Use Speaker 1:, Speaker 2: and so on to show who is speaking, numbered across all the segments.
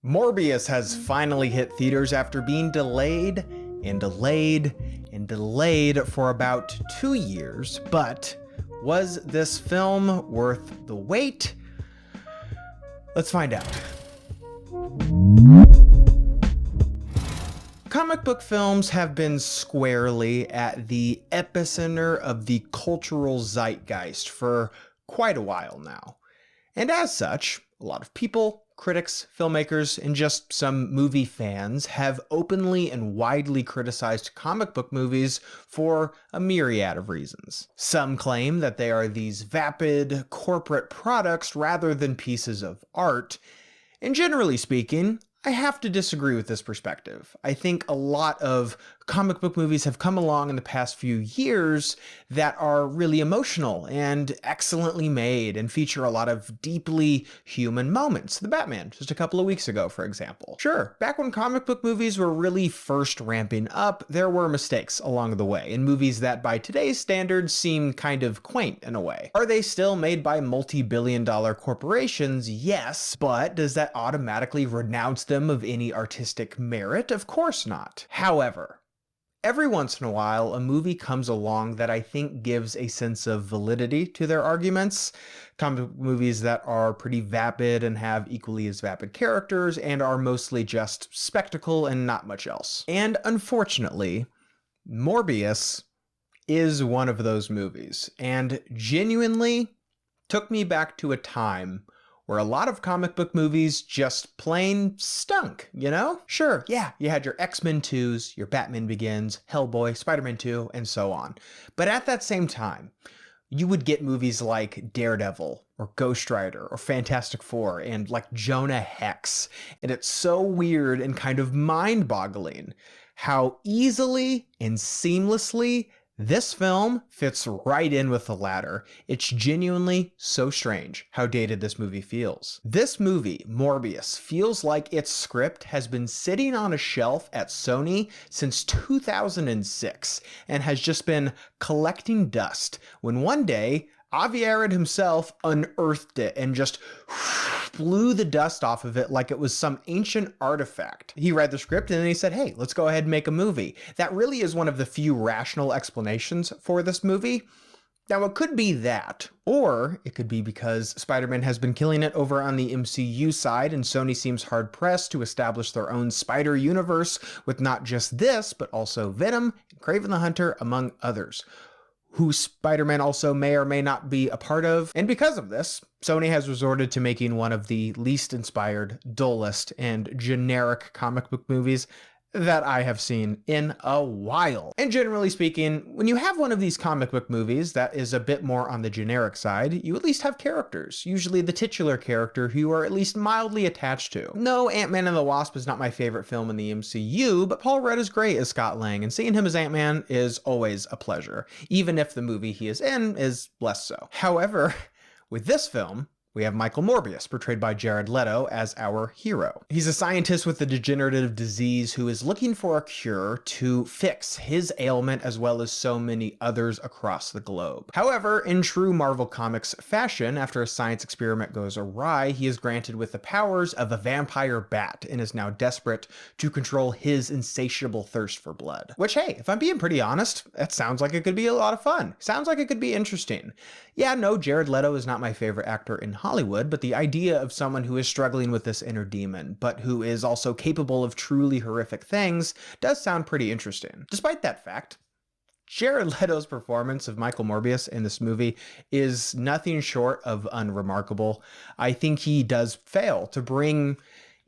Speaker 1: Morbius has finally hit theaters after being delayed and delayed and delayed for about 2 years, but was this film worth the wait? Let's find out. Comic book films have been squarely at the epicenter of the cultural zeitgeist for quite a while now. And as such, a lot of people, critics, filmmakers, and just some movie fans have openly and widely criticized comic book movies for a myriad of reasons. Some claim that they are these vapid corporate products rather than pieces of art, and generally speaking, I have to disagree with this perspective. I think a lot of comic book movies have come along in the past few years that are really emotional and excellently made and feature a lot of deeply human moments. The Batman, just a couple of weeks ago, for example. Sure, back when comic book movies were really first ramping up, there were mistakes along the way, in movies that by today's standards seem kind of quaint in a way. Are they still made by multi-billion-dollar corporations? Yes, but does that automatically renounce them of any artistic merit? Of course not. However, every once in a while, a movie comes along that I think gives a sense of validity to their arguments. Comic movies that are pretty vapid and have equally as vapid characters and are mostly just spectacle and not much else. And unfortunately, Morbius is one of those movies, and genuinely took me back to a time where a lot of comic book movies just plain stunk, you know? Sure, yeah, you had your X-Men 2s, your Batman Begins, Hellboy, Spider-Man 2, and so on. But at that same time, you would get movies like Daredevil, or Ghost Rider, or Fantastic Four, and like Jonah Hex. And it's so weird and kind of mind-boggling how easily and seamlessly this film fits right in with the latter. It's genuinely so strange how dated this movie feels. This movie, Morbius, feels like its script has been sitting on a shelf at Sony since 2006 and has just been collecting dust when one day Avi Arad himself unearthed it and just blew the dust off of it like it was some ancient artifact. He read the script and then he said, hey, let's go ahead and make a movie. That really is one of the few rational explanations for this movie. Now, it could be that, or it could be because Spider-Man has been killing it over on the MCU side, and Sony seems hard-pressed to establish their own Spider universe with not just this, but also Venom and Kraven the Hunter, among others, who Spider-Man also may or may not be a part of. And because of this, Sony has resorted to making one of the least inspired, dullest, and generic comic book movies that I have seen in a while. And generally speaking, when you have one of these comic book movies that is a bit more on the generic side, you at least have characters, usually the titular character who you are at least mildly attached to. No, Ant-Man and the Wasp is not my favorite film in the MCU, but Paul Rudd is great as Scott Lang, and seeing him as Ant-Man is always a pleasure, even if the movie he is in is less so. However, with this film, we have Michael Morbius, portrayed by Jared Leto, as our hero. He's a scientist with a degenerative disease who is looking for a cure to fix his ailment as well as so many others across the globe. However, in true Marvel Comics fashion, after a science experiment goes awry, he is granted with the powers of a vampire bat and is now desperate to control his insatiable thirst for blood. Which, hey, if I'm being pretty honest, that sounds like it could be a lot of fun. Sounds like it could be interesting. Yeah, no, Jared Leto is not my favorite actor in Hollywood, but the idea of someone who is struggling with this inner demon, but who is also capable of truly horrific things, does sound pretty interesting. Despite that fact, Jared Leto's performance of Michael Morbius in this movie is nothing short of unremarkable. I think he does fail to bring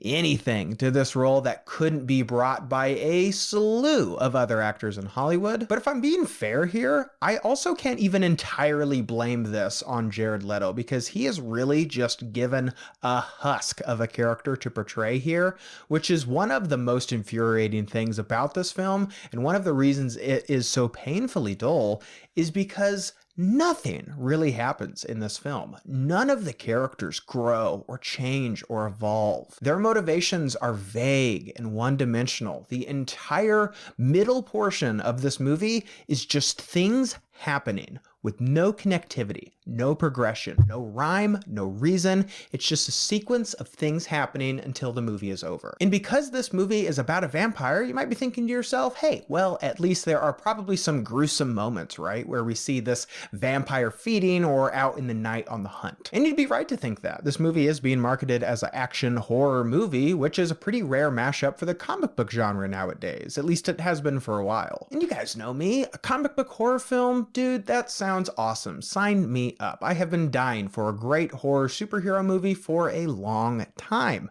Speaker 1: anything to this role that couldn't be brought by a slew of other actors in Hollywood. But if I'm being fair here, I also can't even entirely blame this on Jared Leto, because he is really just given a husk of a character to portray here, which is one of the most infuriating things about this film, and one of the reasons it is so painfully dull is because nothing really happens in this film. None of the characters grow or change or evolve. Their motivations are vague and one-dimensional. The entire middle portion of this movie is just things happening with no connectivity, no progression, no rhyme, no reason. It's just a sequence of things happening until the movie is over. And because this movie is about a vampire, you might be thinking to yourself, hey, well, at least there are probably some gruesome moments, right? Where we see this vampire feeding or out in the night on the hunt. And you'd be right to think that. This movie is being marketed as an action horror movie, which is a pretty rare mashup for the comic book genre nowadays. At least it has been for a while. And you guys know me, a comic book horror film, dude, that sounds awesome. Sign me up. I have been dying for a great horror superhero movie for a long time.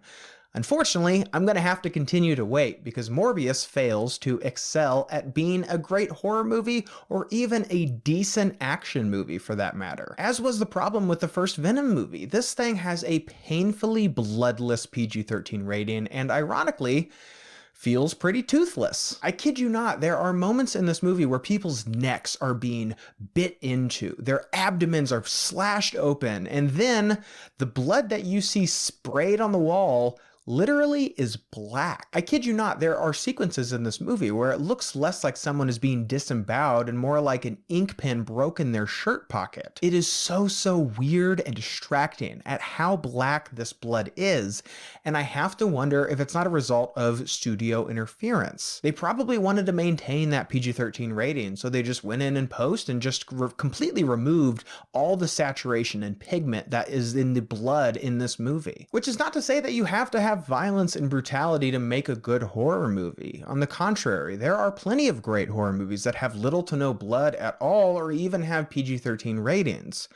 Speaker 1: Unfortunately, I'm going to have to continue to wait because Morbius fails to excel at being a great horror movie or even a decent action movie for that matter. As was the problem with the first Venom movie, this thing has a painfully bloodless PG-13 rating and ironically, feels pretty toothless. I kid you not, there are moments in this movie where people's necks are being bit into, their abdomens are slashed open, and then the blood that you see sprayed on the wall literally is black. I kid you not, there are sequences in this movie where it looks less like someone is being disemboweled and more like an ink pen broke in their shirt pocket. It is so weird and distracting at how black this blood is, and I have to wonder if it's not a result of studio interference. They probably wanted to maintain that PG-13 rating, so they just went in post and just completely removed all the saturation and pigment that is in the blood in this movie. Which is not to say that you have to have violence and brutality to make a good horror movie. On the contrary, there are plenty of great horror movies that have little to no blood at all or even have PG-13 ratings.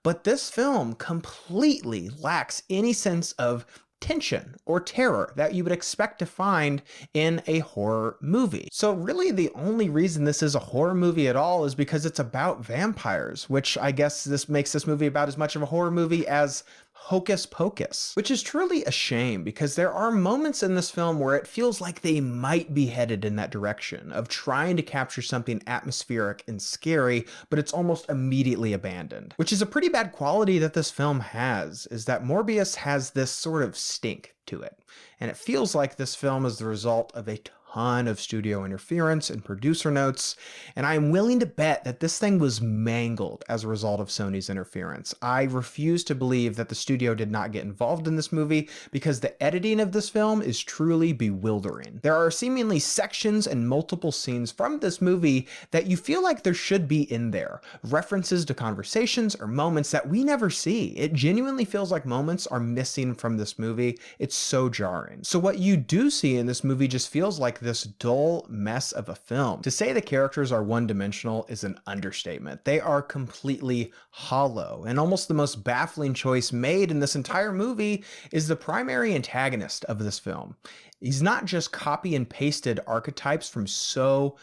Speaker 1: But this film completely lacks any sense of tension or terror that you would expect to find in a horror movie. So really the only reason this is a horror movie at all is because it's about vampires, which I guess this makes this movie about as much of a horror movie as Hocus Pocus, which is truly a shame because there are moments in this film where it feels like they might be headed in that direction of trying to capture something atmospheric and scary, but it's almost immediately abandoned, which is a pretty bad quality that this film has, is that Morbius has this sort of stink to it. And it feels like this film is the result of a ton of studio interference and producer notes, and I'm willing to bet that this thing was mangled as a result of Sony's interference. I refuse to believe that the studio did not get involved in this movie because the editing of this film is truly bewildering. There are seemingly sections and multiple scenes from this movie that you feel like there should be in there. References to conversations or moments that we never see. It genuinely feels like moments are missing from this movie. It's so jarring. So what you do see in this movie just feels like this dull mess of a film. To say the characters are one-dimensional is an understatement. They are completely hollow, and almost the most baffling choice made in this entire movie is the primary antagonist of this film. He's not just copy and pasted archetypes from so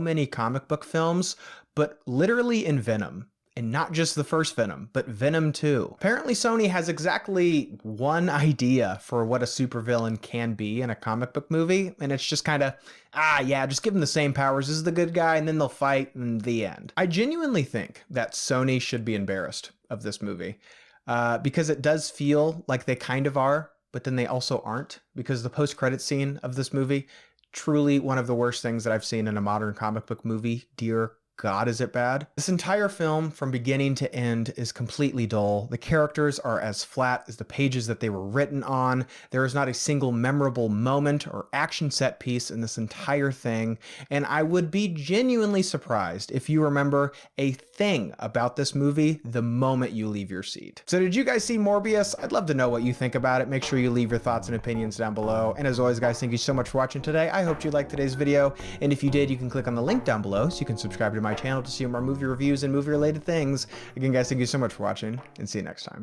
Speaker 1: many comic book films, but literally in Venom. And not just the first Venom, but Venom 2. Apparently Sony has exactly one idea for what a supervillain can be in a comic book movie, and it's just kind of, yeah, just give them the same powers as the good guy and then they'll fight in the end. I genuinely think that Sony should be embarrassed of this movie, because it does feel like they kind of are, but then they also aren't, because the post-credit scene of this movie, truly one of the worst things that I've seen in a modern comic book movie. Dear God, is it bad? This entire film, from beginning to end, is completely dull. The characters are as flat as the pages that they were written on. There is not a single memorable moment or action set piece in this entire thing, and I would be genuinely surprised if you remember a thing about this movie the moment you leave your seat. So did you guys see Morbius? I'd love to know what you think about it. Make sure you leave your thoughts and opinions down below. And as always, guys, thank you so much for watching today. I hope you liked today's video, and if you did, you can click on the link down below so you can subscribe to my channel to see more movie reviews and movie related things. Again, guys, thank you so much for watching, and see you next time.